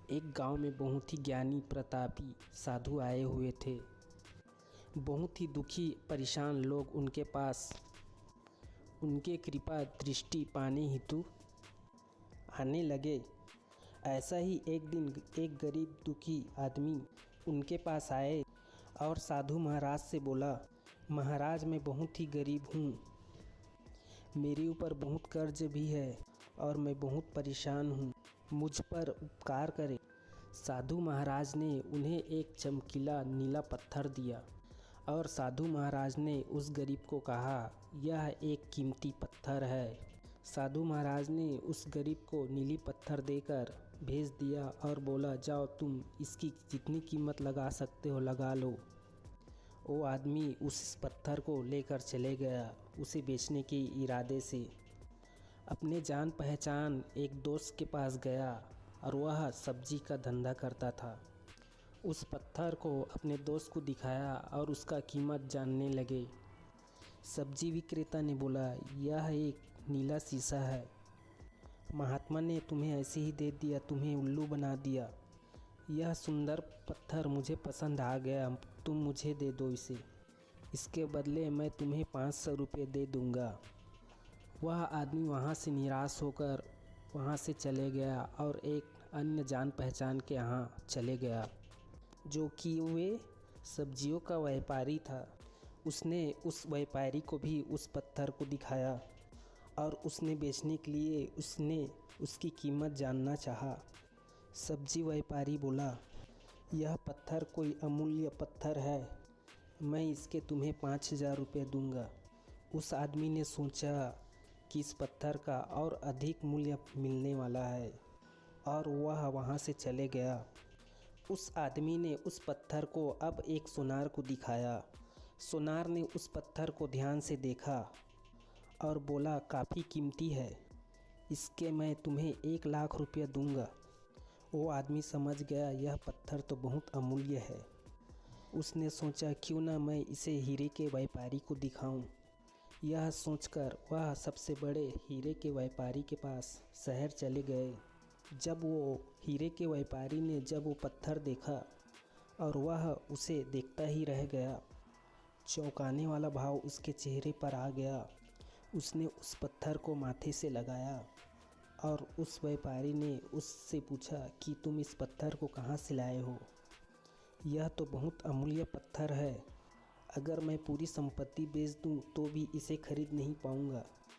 एक गांव में बहुत ही ज्ञानी प्रतापी साधु आए हुए थे। बहुत ही दुखी परेशान लोग उनके पास उनके कृपा दृष्टि पाने हेतु आने लगे। ऐसा ही एक दिन एक गरीब दुखी आदमी उनके पास आए और साधु महाराज से बोला, महाराज मैं बहुत ही गरीब हूँ, मेरे ऊपर बहुत कर्ज भी है और मैं बहुत परेशान हूँ, मुझ पर उपकार करें। साधु महाराज ने उन्हें एक चमकीला नीला पत्थर दिया और साधु महाराज ने उस गरीब को कहा, यह एक कीमती पत्थर है। साधु महाराज ने उस गरीब को नीली पत्थर देकर भेज दिया और बोला, जाओ तुम इसकी जितनी कीमत लगा सकते हो लगा लो। वो आदमी उस पत्थर को लेकर चले गया उसे बेचने के इरादे से। अपने जान पहचान एक दोस्त के पास गया और वह सब्जी का धंधा करता था। उस पत्थर को अपने दोस्त को दिखाया और उसका कीमत जानने लगे। सब्जी विक्रेता ने बोला, यह एक नीला शीशा है, महात्मा ने तुम्हें ऐसे ही दे दिया, तुम्हें उल्लू बना दिया। यह सुंदर पत्थर मुझे पसंद आ गया, तुम मुझे दे दो इसे, इसके बदले मैं तुम्हें 500 रुपये दे दूंगा। वह आदमी वहाँ से निराश होकर वहाँ से चले गया और एक अन्य जान पहचान के यहाँ चले गया, जो कि वे सब्जियों का व्यापारी था। उसने उस व्यापारी को भी उस पत्थर को दिखाया और उसने बेचने के लिए उसने उसकी कीमत जानना चाहा। सब्जी व्यापारी बोला, यह पत्थर कोई अमूल्य पत्थर है, मैं इसके तुम्हें 5000 रुपये दूंगा। उस आदमी ने सोचा कि इस पत्थर का और अधिक मूल्य मिलने वाला है और वह वहाँ से चले गया। उस आदमी ने उस पत्थर को अब एक सुनार को दिखाया। सुनार ने उस पत्थर को ध्यान से देखा और बोला, काफ़ी कीमती है, इसके मैं तुम्हें 1 लाख रुपया दूंगा। वो आदमी समझ गया यह पत्थर तो बहुत अमूल्य है। उसने सोचा क्यों ना मैं इसे हीरे के व्यापारी को दिखाऊं। यह सोचकर वह सबसे बड़े हीरे के व्यापारी के पास शहर चले गए। जब वो हीरे के व्यापारी ने जब वो पत्थर देखा और वह उसे देखता ही रह गया, चौंकाने वाला भाव उसके चेहरे पर आ गया। उसने उस पत्थर को माथे से लगाया और उस व्यापारी ने उससे पूछा कि तुम इस पत्थर को कहाँ से लाए हो? यह तो बहुत अमूल्य पत्थर है, अगर मैं पूरी संपत्ति बेच दूं तो भी इसे खरीद नहीं पाऊंगा।